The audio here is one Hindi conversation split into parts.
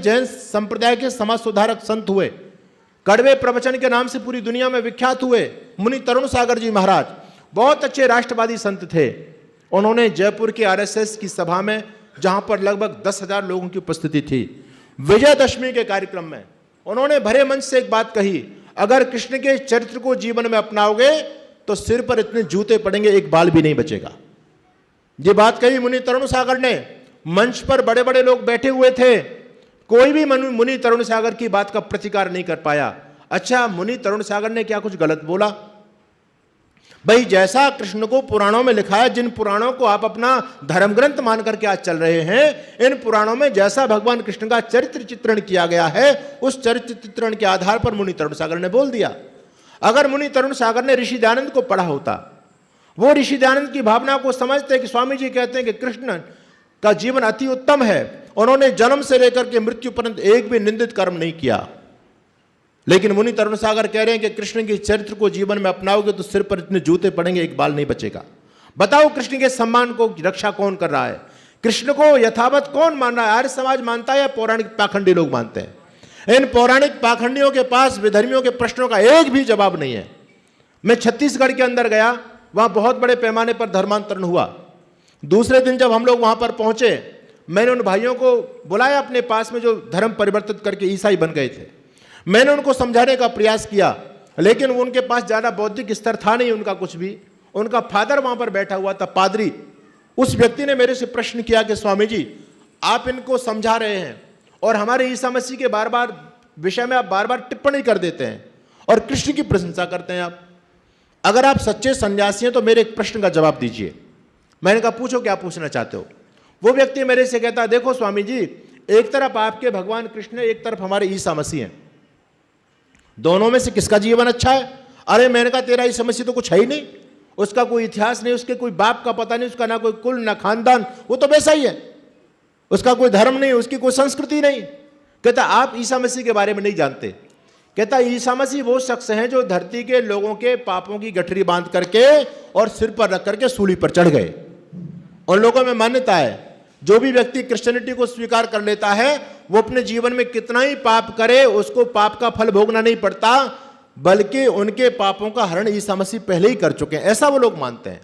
जैन संप्रदाय के समाज सुधारक संत हुए, कड़वे प्रवचन के नाम से पूरी दुनिया में विख्यात हुए मुनि तरुण सागर जी महाराज, बहुत अच्छे राष्ट्रवादी संत थे। उन्होंने जयपुर की आरएसएस की सभा में, जहां पर लगभग 10,000 लोगों की उपस्थिति थी, विजयदशमी के कार्यक्रम में उन्होंने भरे मंच से एक बात कही, अगर कृष्ण के चरित्र को जीवन में अपनाओगे तो सिर पर इतने जूते पड़ेंगे, एक बाल भी नहीं बचेगा। ये बात कही मुनि तरुण सागर ने। मंच पर बड़े बड़े लोग बैठे हुए थे, कोई भी मुनि तरुण सागर की बात का प्रतिकार नहीं कर पाया। अच्छा, मुनि तरुण सागर ने क्या कुछ गलत बोला? भाई, जैसा कृष्ण को पुराणों में लिखा है, जिन पुराणों को आप अपना धर्म ग्रंथ मान करके आज चल रहे हैं, इन पुराणों में जैसा भगवान कृष्ण का चरित्र चित्रण किया गया है, उस चरित्र चित्रण के आधार पर मुनि तरुण सागर ने बोल दिया। अगर मुनि तरुण सागर ने ऋषि दयानंद को पढ़ा होता, वो ऋषि दयानंद की भावना को समझते कि स्वामी जी कहते हैं कि कृष्ण का जीवन अति उत्तम है, उन्होंने जन्म से लेकर के मृत्यु पर्यंत एक भी निंदित कर्म नहीं किया। लेकिन मुनि तरुण सागर कह रहे हैं कि कृष्ण के चरित्र को जीवन में अपनाओगे तो सिर पर इतने जूते पड़ेंगे, एक बाल नहीं बचेगा। बताओ, कृष्ण के सम्मान को रक्षा कौन कर रहा है? कृष्ण को यथावत कौन मान रहा है? आर्य समाज मानता है या पौराणिक पाखंडी लोग मानते हैं? इन पौराणिक पाखंडियों के पास विधर्मियों के प्रश्नों का एक भी जवाब नहीं है। मैं छत्तीसगढ़ के अंदर गया, वहां बहुत बड़े पैमाने पर धर्मांतरण हुआ। दूसरे दिन जब हम लोग वहां पर पहुंचे, मैंने उन भाइयों को बुलाया अपने पास में जो धर्म परिवर्तित करके ईसाई बन गए थे। मैंने उनको समझाने का प्रयास किया, लेकिन उनके पास ज़्यादा बौद्धिक स्तर था नहीं उनका कुछ भी। उनका फादर वहाँ पर बैठा हुआ था, पादरी। उस व्यक्ति ने मेरे से प्रश्न किया कि स्वामी जी, आप इनको समझा रहे हैं और हमारे ईसा मसीह के बार बार विषय में आप बार बार टिप्पणी कर देते हैं और कृष्ण की प्रशंसा करते हैं आप। अगर आप सच्चे सन्यासी हैं तो मेरे एक प्रश्न का जवाब दीजिए। मैंने कहा, पूछो, क्या पूछना चाहते हो? वो व्यक्ति मेरे से कहता, देखो स्वामी जी, एक तरफ आपके भगवान कृष्ण है, एक तरफ हमारे ईसा मसीह हैं, दोनों में से किसका जीवन अच्छा है? अरे मैंने कहा, तेरा ईसा मसीह तो कुछ है ही नहीं, उसका कोई इतिहास नहीं, उसके कोई बाप का पता नहीं, उसका ना कोई कुल ना खानदान, वो तो वैसा ही है, उसका कोई धर्म नहीं, उसकी कोई संस्कृति नहीं। कहता, आप ईसा मसीह के बारे में नहीं जानते। कहता, ईसा मसीह वो शख्स हैं जो धरती के लोगों के पापों की गठरी बांध करके और सिर पर रख करके सूली पर चढ़ गए। उन लोगों में मान्यता है, जो भी व्यक्ति क्रिश्चियनिटी को स्वीकार कर लेता है, वो अपने जीवन में कितना ही पाप करे, उसको पाप का फल भोगना नहीं पड़ता, बल्कि उनके पापों का हरण ईसा मसीह पहले ही कर चुके हैं, ऐसा वो लोग मानते हैं।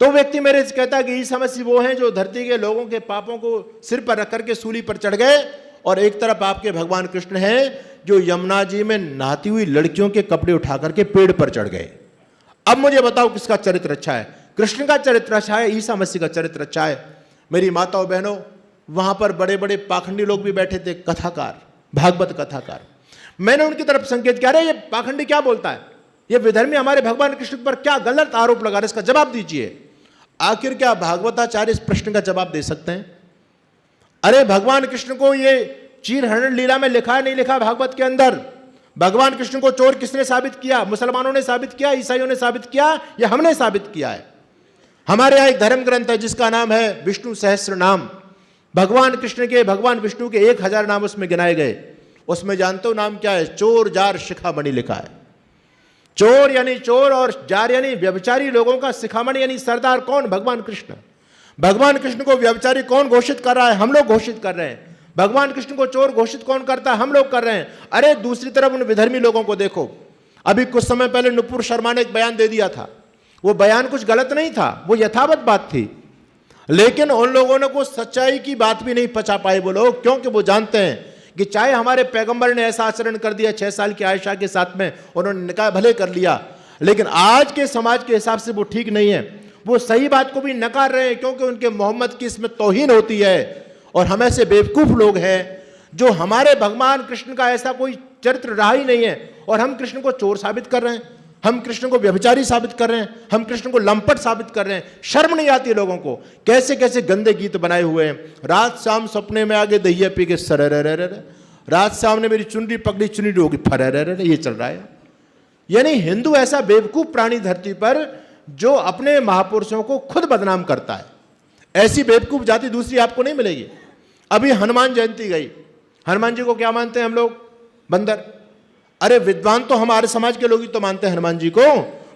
तो व्यक्ति मेरे से कहता है कि ईसा मसीह वो हैं जो धरती के लोगों के पापों को सिर पर रख करके सूली पर चढ़ गए, और एक तरफ आपके भगवान कृष्ण हैं जो यमुना जी में नहाती हुई लड़कियों के कपड़े उठा करके पेड़ पर चढ़ गए। अब मुझे बताओ, किसका चरित्र अच्छा है? कृष्ण का चरित्र अच्छा है, ईसा मसीह का चरित्र अच्छा है? मेरी माताओं बहनों, वहां पर बड़े बड़े पाखंडी लोग भी बैठे थे, कथाकार, भागवत कथाकार। मैंने उनकी तरफ संकेत किया, अरे ये पाखंडी क्या बोलता है, ये विधर्मी हमारे भगवान कृष्ण पर क्या गलत आरोप लगा रहे, इसका जवाब दीजिए। आखिर क्या भागवताचार्य इस प्रश्न का जवाब दे सकते हैं? अरे भगवान कृष्ण को ये चीर हरण लीला में लिखा है, नहीं लिखा भागवत के अंदर? भगवान कृष्ण को चोर किसने साबित किया? मुसलमानों ने साबित किया, ईसाइयों ने साबित किया, या हमने साबित किया है? हमारे यहाँ एक धर्म ग्रंथ है जिसका नाम है विष्णु सहस्त्र नाम। भगवान कृष्ण के, भगवान विष्णु के 1000 नाम उसमें गिनाए गए। उसमें जानते हो नाम क्या है? चोर जार शिखामणि लिखा है। चोर यानी चोर और जार यानी व्यभिचारी लोगों का शिखामणि यानी सरदार कौन? भगवान कृष्ण। भगवान कृष्ण को व्यभिचारी कौन घोषित कर रहा है? हम लोग घोषित कर रहे हैं। भगवान कृष्ण को चोर घोषित कौन करता है? हम लोग कर रहे हैं। अरे दूसरी तरफ उन विधर्मी लोगों को देखो। अभी कुछ समय पहले नुपुर शर्मा ने एक बयान दे दिया था। वो बयान कुछ गलत नहीं था, वो यथावत बात थी, लेकिन उन लोगों ने को सच्चाई की बात भी नहीं पचा पाए वो लोग, क्योंकि वो जानते हैं कि चाहे हमारे पैगंबर ने ऐसा आचरण कर दिया 6 साल की आयशा के साथ में, उन्होंने निकाह भले कर लिया, लेकिन आज के समाज के हिसाब से वो ठीक नहीं है। वो सही बात को भी नकार रहे हैं, क्योंकि उनके मोहम्मद की इसमें तौहीन होती है। और हम ऐसे बेवकूफ लोग हैं जो हमारे भगवान कृष्ण का ऐसा कोई चरित्र रहा ही नहीं है, और हम कृष्ण को चोर साबित कर रहे हैं, हम कृष्ण को व्यभिचारी साबित कर रहे हैं, हम कृष्ण को लंपट साबित कर रहे हैं। शर्म नहीं आती लोगों को? कैसे कैसे गंदे गीत बनाए हुए हैं। रात शाम सपने में आगे दहिया पी के सर, रात शाम ने मेरी चुनरी पकड़ी, चुनरी होगी फर, ये चल रहा है। यानी हिंदू ऐसा बेवकूफ प्राणी धरती पर जो अपने महापुरुषों को खुद बदनाम करता है। ऐसी बेवकूफ जाति दूसरी आपको नहीं मिलेगी। अभी हनुमान जयंती गई, हनुमान जी को क्या मानते हैं हम लोग? बंदर। अरे विद्वान तो हमारे समाज के लोग ही तो मानते हैं हनुमान जी को,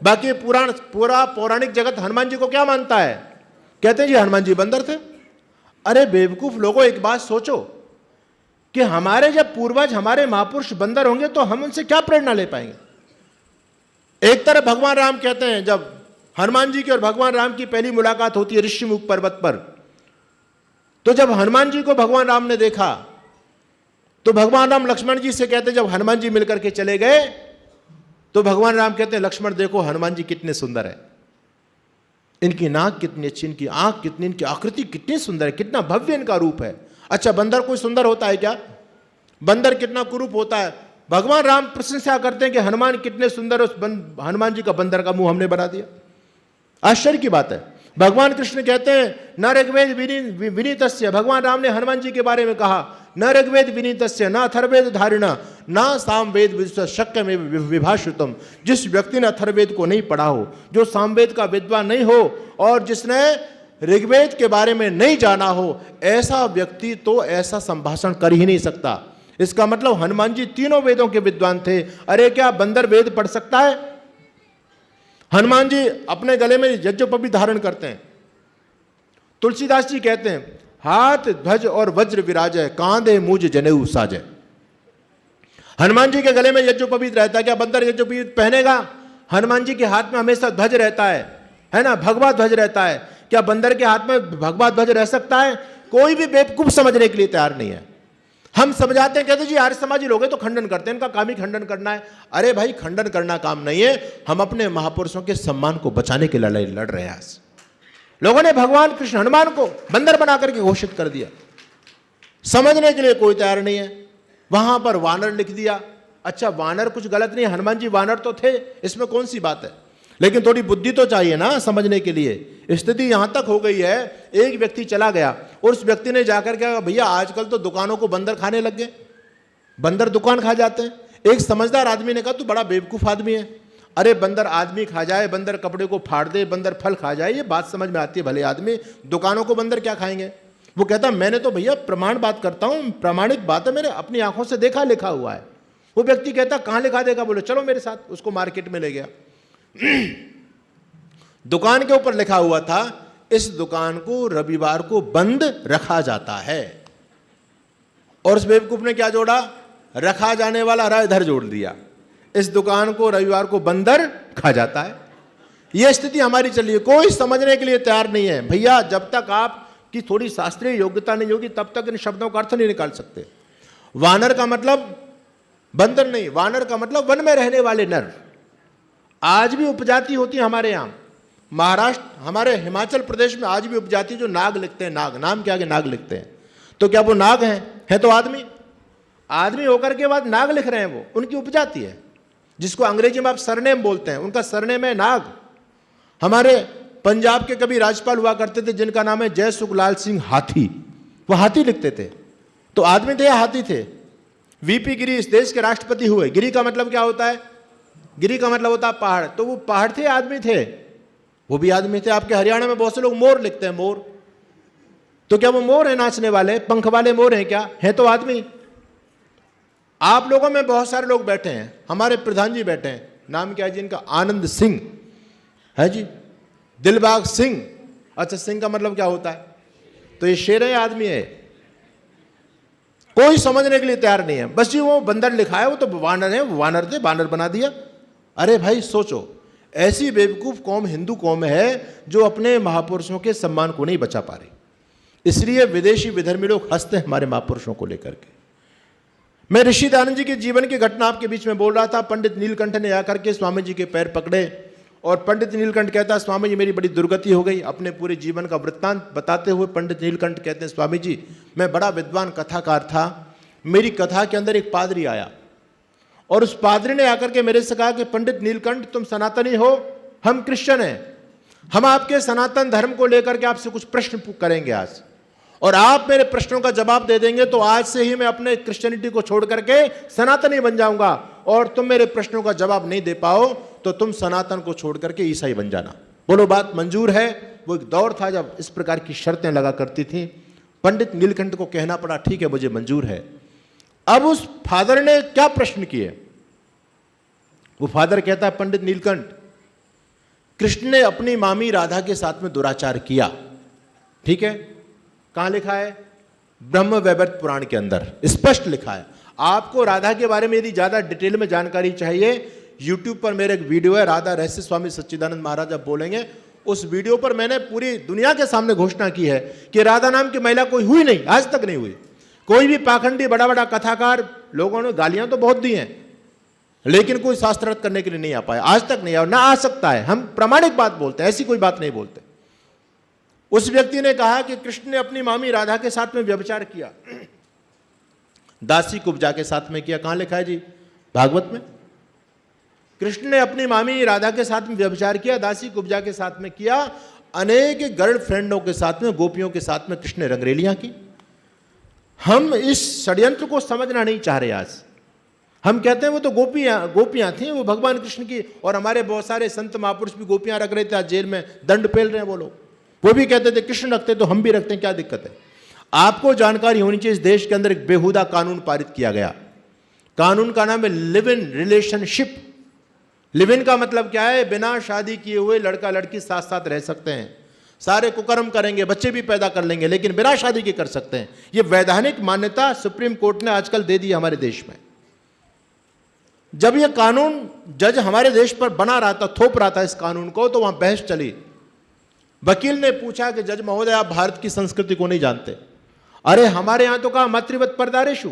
बाकी पूरा पौराणिक जगत हनुमान जी को क्या मानता है? कहते हैं जी हनुमान जी बंदर थे। अरे बेवकूफ लोगों, एक बात सोचो, कि हमारे जब पूर्वज, हमारे महापुरुष बंदर होंगे तो हम उनसे क्या प्रेरणा ले पाएंगे। एक तरफ भगवान राम कहते हैं, जब हनुमान जी की और भगवान राम की पहली मुलाकात होती है ऋषिमुख पर्वत पर, तो जब हनुमान जी को भगवान राम ने देखा तो भगवान राम लक्ष्मण जी से कहते, जब हनुमान जी मिलकर के चले गए तो भगवान राम कहते हैं, लक्ष्मण देखो हनुमान जी कितने सुंदर है, इनकी नाक कितनी अच्छी, इनकी आंख कितनी, इनकी आकृति कितनी सुंदर है, कितना भव्य इनका रूप है। अच्छा, बंदर कोई सुंदर होता है क्या? बंदर कितना कुरूप होता है। भगवान राम प्रशंसा करते हैं कि हनुमान कितने सुंदर, उस हनुमान जी का बंदर का मुंह हमने बना दिया। आश्चर्य की बात है। भगवान कृष्ण कहते हैं न ऋग्वेद विनीतस्य, भगवान राम ने हनुमान जी के बारे में कहा न ऋग्वेद विनीतस्य न अथर्वेद धारिणा न सामवेद शक्य में विभाषितम। जिस व्यक्ति ने अथर्वेद को नहीं पढ़ा हो, जो सामवेद का विद्वान नहीं हो और जिसने ऋग्वेद के बारे में नहीं जाना हो, ऐसा व्यक्ति तो ऐसा संभाषण कर ही नहीं सकता। इसका मतलब हनुमान जी तीनों वेदों के विद्वान थे। अरे क्या बंदर वेद पढ़ सकता है? हनुमान जी अपने गले में यज्ञोपवी धारण करते हैं। तुलसीदास जी कहते हैं हाथ ध्वज और वज्र विराजय, कांधे मूज जनेऊ साजय। हनुमान जी के गले में यज्ञोपवीत रहता है। क्या बंदर यज्ञोपवीत पहनेगा? हनुमान जी के हाथ में हमेशा ध्वज रहता है ना, भगवा ध्वज रहता है। क्या बंदर के हाथ में भगवा ध्वज रह सकता है? कोई भी बेवकूफ समझने के लिए तैयार नहीं है। हम समझाते हैं, कहते जी आर्य समाजी लोग हैं तो खंडन करते हैं, इनका काम ही खंडन करना है। अरे भाई, खंडन करना काम नहीं है, हम अपने महापुरुषों के सम्मान को बचाने की लड़ाई लड़ रहे हैं। लोगों ने भगवान कृष्ण हनुमान को बंदर बना करके घोषित कर दिया। समझने के लिए कोई तैयार नहीं है। वहां पर वानर लिख दिया। अच्छा, वानर कुछ गलत नहीं, हनुमान जी वानर तो थे, इसमें कौन सी बात है, लेकिन थोड़ी बुद्धि तो चाहिए ना समझने के लिए। स्थिति यहां तक हो गई है, एक व्यक्ति चला गया और उस व्यक्ति ने जाकर के कहा भैया आजकल तो दुकानों को बंदर खाने लग गए, बंदर दुकान खा जाते हैं। एक समझदार आदमी ने कहा तू बड़ा बेवकूफ आदमी है। अरे बंदर आदमी खा जाए, बंदर कपड़े को फाड़ दे, बंदर फल खा जाए, ये बात समझ में आती है भले आदमी, दुकानों को बंदर क्या खाएंगे। वो कहता मैंने तो भैया प्रमाण बात करता हूं, प्रामाणिक बात है, मैंने अपनी आंखों से देखा, लिखा हुआ है। वो व्यक्ति कहता कहां लिखा देखा? बोले चलो मेरे साथ। उसको मार्केट में ले गया। दुकान के ऊपर लिखा हुआ था इस दुकान को रविवार को बंद रखा जाता है। और उस बेवकूफ ने क्या जोड़ा? रखा जाने वाला रा इधर जोड़ दिया। इस दुकान को रविवार को बंदर खा जाता है। यह स्थिति हमारी चल रही है, कोई समझने के लिए तैयार नहीं है। भैया जब तक आपकी थोड़ी शास्त्रीय योग्यता नहीं होगी तब तक इन शब्दों का अर्थ नहीं निकाल सकते। वानर का मतलब बंदर नहीं, वानर का मतलब वन में रहने वाले नर। आज भी उपजाति होती है हमारे यहां, महाराष्ट्र, हमारे हिमाचल प्रदेश में आज भी उपजाति जो नाग लिखते हैं, नाग नाम के आगे नाग लिखते हैं, तो क्या वो नाग हैं? है तो आदमी, आदमी होकर के बाद नाग लिख रहे हैं, वो उनकी उपजाति है, जिसको अंग्रेजी में आप सरनेम बोलते हैं, उनका सरनेम है नाग। हमारे पंजाब के कभी राज्यपाल हुआ करते थे जिनका नाम है जय सुखलाल सिंह हाथी, वो हाथी लिखते थे, तो आदमी थे या हाथी थे? वीपी गिरी इस देश के राष्ट्रपति हुए। गिरी का मतलब क्या होता है? गिरी का मतलब होता है पहाड़, तो वो पहाड़ थे, आदमी थे? वो भी आदमी थे। आपके हरियाणा में बहुत से लोग मोर लिखते हैं, मोर, तो क्या वो मोर है नाचने वाले, पंख वाले मोर हैं क्या? है तो आदमी। आप लोगों में बहुत सारे लोग बैठे हैं, हमारे प्रधान जी बैठे हैं, नाम क्या है जी इनका? आनंद सिंह है जी, दिलबाग सिंह। अच्छा, सिंह का मतलब क्या होता है? तो ये शेर है, आदमी है? कोई समझने के लिए तैयार नहीं है। बस जी वो बंदर लिखा है, वो तो वानर है, वो वानर थे, वानर बना दिया। अरे भाई सोचो, ऐसी बेवकूफ कौम हिंदू कौम है जो अपने महापुरुषों के सम्मान को नहीं बचा पा रही। इसलिए विदेशी विधर्मी लोग हंसते हैं हमारे महापुरुषों को लेकर के। मैं ऋषि दयानंद जी के जीवन की घटना आपके बीच में बोल रहा था। पंडित नीलकंठ ने आकर के स्वामी जी के पैर पकड़े और पंडित नीलकंठ कहता है स्वामी जी मेरी बड़ी दुर्गति हो गई। अपने पूरे जीवन का वृत्तांत बताते हुए पंडित नीलकंठ कहते हैं स्वामी जी मैं बड़ा विद्वान कथाकार था, मेरी कथा के अंदर एक पादरी आया और उस पादरी ने आकर के मेरे से कहा कि पंडित नीलकंठ तुम सनातनी हो, हम क्रिश्चियन हैं, हम आपके सनातन धर्म को लेकर के आपसे कुछ प्रश्न करेंगे आज, और आप मेरे प्रश्नों का जवाब दे देंगे तो आज से ही मैं अपने क्रिश्चियनिटी को छोड़ करके सनातनी बन जाऊंगा, और तुम मेरे प्रश्नों का जवाब नहीं दे पाओ तो तुम सनातन को छोड़ करके ईसाई बन जाना। बोलो बात मंजूर है? वो एक दौर था जब इस प्रकार की शर्तें लगा करती थी। पंडित नीलकंठ को कहना पड़ा ठीक है मुझे मंजूर है। अब उस फादर ने क्या प्रश्न किए? वो फादर कहता है पंडित नीलकंठ, कृष्ण ने अपनी मामी राधा के साथ में दुराचार किया, ठीक है, कहां लिखा है? ब्रह्म वैवर्त पुराण के अंदर स्पष्ट लिखा है। आपको राधा के बारे में यदि ज्यादा डिटेल में जानकारी चाहिए, यूट्यूब पर मेरे एक वीडियो है, राधा रहस्य स्वामी सच्चिदानंद महाराज आप बोलेंगे, उस वीडियो पर मैंने पूरी दुनिया के सामने घोषणा की है कि राधा नाम की महिला कोई हुई नहीं, आज तक नहीं हुई। कोई भी पाखंडी बड़ा बड़ा कथाकार, लोगों ने गालियां तो बहुत दी हैं, लेकिन कोई शास्त्रार्थ करने के लिए नहीं आ पाया, आज तक नहीं आया, ना आ सकता है। हम प्रामाणिक बात बोलते हैं, ऐसी कोई बात नहीं बोलते। उस व्यक्ति ने कहा कि कृष्ण ने अपनी मामी राधा के साथ में व्यभिचार किया, दासी कुब्जा के साथ में किया। कहां लिखा है जी? भागवत में। कृष्ण ने अपनी मामी राधा के साथ में व्यभिचार किया, दासी कुब्जा के साथ में किया, अनेक गर्लफ्रेंडों के साथ में, गोपियों के साथ में कृष्ण ने रंगरेलियां की। हम इस षड्यंत्र को समझना नहीं चाह रहे। आज हम कहते हैं वो तो गोपियां थी, वो भगवान कृष्ण की, और हमारे बहुत सारे संत महापुरुष भी गोपियां रख रहे थे, आज जेल में दंड पेल रहे हैं वो लोग। वो भी कहते थे कृष्ण रखते तो हम भी रखते हैं, क्या दिक्कत है? आपको जानकारी होनी चाहिए, इस देश के अंदर एक बेहुदा कानून पारित किया गया। कानून का नाम है live in relationship. Live in का मतलब क्या है? बिना शादी किए हुए लड़का लड़की साथ साथ रह सकते हैं, सारे कुकर्म करेंगे, बच्चे भी पैदा कर लेंगे, लेकिन बिना शादी के कर सकते हैं। यह वैधानिक मान्यता सुप्रीम कोर्ट ने आजकल दे दी है हमारे देश में। जब यह कानून जज हमारे देश पर बना रहा था, थोप रहा था इस कानून को, तो वहां बहस चली। वकील ने पूछा कि जज महोदय, आप भारत की संस्कृति को नहीं जानते। अरे हमारे यहां तो कहा मातृवत परदारेशु,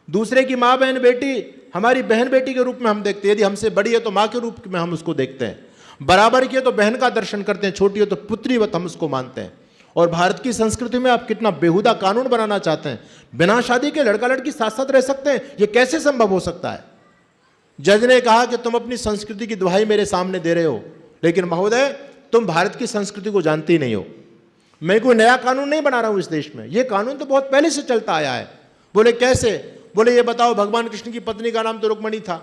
दूसरे की मां बहन बेटी हमारी बहन बेटी के रूप में हम देखते हैं, यदि हमसे बड़ी है तो मां के रूप में हम उसको देखते हैं, बराबर की है तो बहन का दर्शन करते हैं, छोटी है तो पुत्रीवत हम उसको मानते हैं। और भारत की संस्कृति में आप कितना बेहुदा कानून बनाना चाहते हैं, बिना शादी के लड़का लड़की साथ साथ रह सकते हैं, यह कैसे संभव हो सकता है? जज ने कहा कि तुम अपनी संस्कृति की दुहाई मेरे सामने दे रहे हो, लेकिन महोदय तुम भारत की संस्कृति को जानते ही नहीं हो। मैं कोई नया कानून नहीं बना रहा हूं इस देश में, यह कानून तो बहुत पहले से चलता आया है। बोले कैसे? बोले ये बताओ, भगवान कृष्ण की पत्नी का नाम तो रुक्मणी था,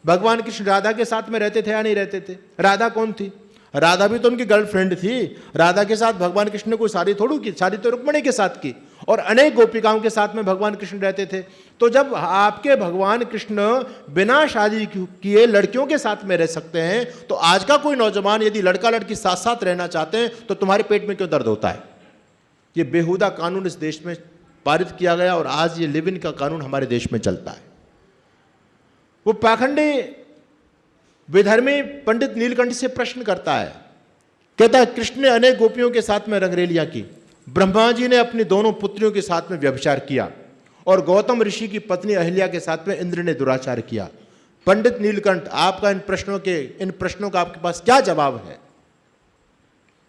भगवान कृष्ण राधा के साथ में रहते थे या नहीं रहते थे? राधा कौन थी? राधा भी तो उनकी गर्लफ्रेंड थी। राधा के साथ भगवान कृष्ण ने कोई शादी थोड़ी की, शादी तो रुक्मणी के साथ की, और अनेक गोपिकाओं के साथ में भगवान कृष्ण रहते थे। तो जब आपके भगवान कृष्ण बिना शादी किए लड़कियों के साथ में रह सकते हैं, तो आज का कोई नौजवान यदि लड़का लड़की साथ साथ रहना चाहते हैं तो तुम्हारे पेट में क्यों दर्द होता है? ये बेहुदा कानून इस देश में पारित किया गया, और आज ये लिव इन का कानून हमारे देश में चलता है। वो पाखंडी विधर्मी पंडित नीलकंठ से प्रश्न करता है, कहता है कृष्ण ने अनेक गोपियों के साथ में रंगरेलियां की, ब्रह्मा जी ने अपनी दोनों पुत्रियों के साथ में व्यभिचार किया, और गौतम ऋषि की पत्नी अहिल्या के साथ में इंद्र ने दुराचार किया। पंडित नीलकंठ, आपका इन प्रश्नों का आपके पास क्या जवाब है?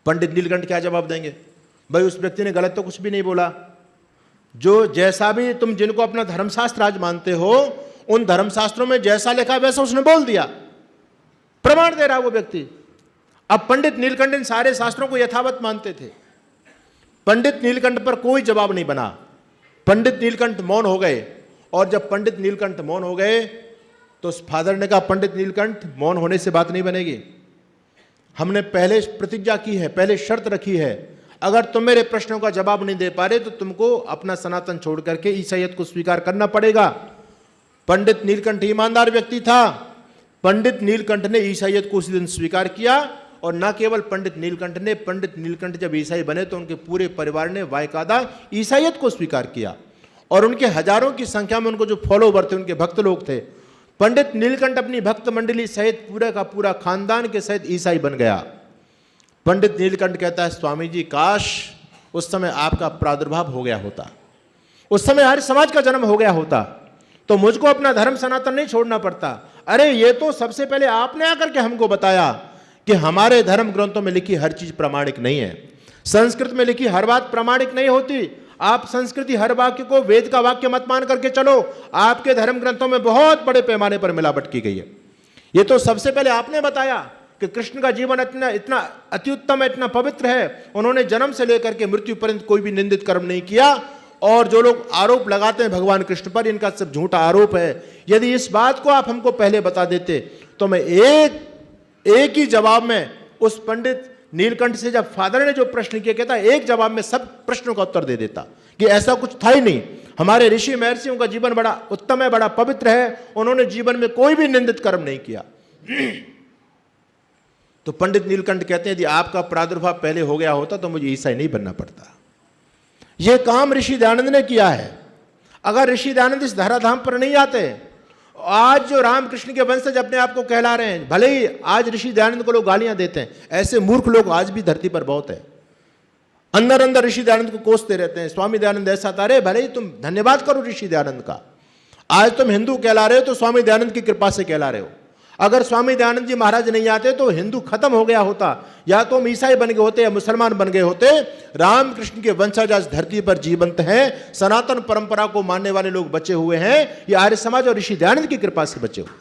पंडित नीलकंठ क्या जवाब देंगे? भाई उस व्यक्ति ने गलत तो कुछ भी नहीं बोला, जो जैसा भी तुम जिनको अपना धर्मशास्त्र आज मानते हो, उन धर्मशास्त्रों में जैसा लिखा वैसा उसने बोल दिया, प्रमाण दे रहा वो व्यक्ति। अब पंडित नीलकंठ इन सारे शास्त्रों को यथावत मानते थे। पंडित नीलकंठ पर कोई जवाब नहीं बना, पंडित नीलकंठ मौन हो गए। और जब पंडित नीलकंठ मौन हो गए तो उस फादर ने कहा, पंडित नीलकंठ मौन होने से बात नहीं बनेगी, हमने पहले प्रतिज्ञा की है, पहले शर्त रखी है, अगर तुम मेरे प्रश्नों का जवाब नहीं दे पा रहे तो तुमको अपना सनातन छोड़ करके ईसाईयत को स्वीकार करना पड़ेगा। पंडित नीलकंठ ईमानदार व्यक्ति था, पंडित नीलकंठ ने ईसाईयत को उसी दिन स्वीकार किया। और न केवल पंडित नीलकंठ जब ईसाई बने तो उनके पूरे परिवार ने बाकायदा ईसाईयत को स्वीकार किया, और उनके हजारों की संख्या में उनको जो फॉलोवर थे, उनके भक्त लोग थे। पंडित नीलकंठ अपनी भक्त मंडली सहित पूरा का पूरा खानदान के सहित ईसाई बन गया। पंडित नीलकंठ कहता है, स्वामी जी काश उस समय आपका प्रादुर्भाव हो गया होता, उस समय आर्य समाज का जन्म हो गया होता, तो मुझको अपना धर्म सनातन नहीं छोड़ना पड़ता। अरे ये तो सबसे पहले आपने आकर के हमको बताया कि हमारे धर्म ग्रंथों में लिखी हर चीज प्रामाणिक नहीं है, संस्कृत में लिखी हर बात प्रामाणिक नहीं होती। आप संस्कृति हर वाक्य को वेद का वाक्य मत मान करके चलो, आपके धर्म ग्रंथों में बहुत बड़े पैमाने पर मिलावट की गई है। ये तो सबसे पहले आपने बताया कि कृष्ण का जीवन इतना अत्युत्तम है, इतना पवित्र है, उन्होंने जन्म से लेकर के मृत्यु पर्यंत कोई भी निंदित कर्म नहीं किया। और जो लोग आरोप लगाते हैं भगवान कृष्ण पर, इनका सब झूठा आरोप है। यदि इस बात को आप हमको पहले बता देते तो मैं एक ही जवाब में उस पंडित नीलकंठ से, जब फादर ने जो प्रश्न किया, कहता एक जवाब में सब प्रश्नों का उत्तर दे देता कि ऐसा कुछ था ही नहीं। हमारे ऋषि महर्षियों का जीवन बड़ा उत्तम है, बड़ा पवित्र है, उन्होंने जीवन में कोई भी निंदित कर्म नहीं किया। तो पंडित नीलकंठ कहते हैं, यदि आपका प्रादुर्भाव पहले हो गया होता तो मुझे ईसाई नहीं बनना पड़ता। यह काम ऋषि दयानंद ने किया है। अगर ऋषि दयानंद इस धराधाम पर नहीं आते, आज जो रामकृष्ण के वंशज अपने आप को कहला रहे हैं, भले ही आज ऋषि दयानंद को लोग गालियां देते हैं, ऐसे मूर्ख लोग आज भी धरती पर बहुत है। अंदर अंदर ऋषि दयानंद को कोसते रहते हैं, स्वामी दयानंद ऐसा था। अरे भले ही तुम धन्यवाद करो ऋषि दयानंद का। आज तुम हिंदू कहला रहे हो तो स्वामी दयानंद की कृपा से कहला रहे हो। अगर स्वामी दयानंद जी महाराज नहीं आते तो हिंदू खत्म हो गया होता, या तो हम ईसाई बन गए होते या मुसलमान बन गए होते। रामकृष्ण के वंशज आज धरती पर जीवंत हैं, सनातन परंपरा को मानने वाले लोग बचे हुए हैं। ये आर्य समाज और ऋषि दयानंद की कृपा से बचे हुए।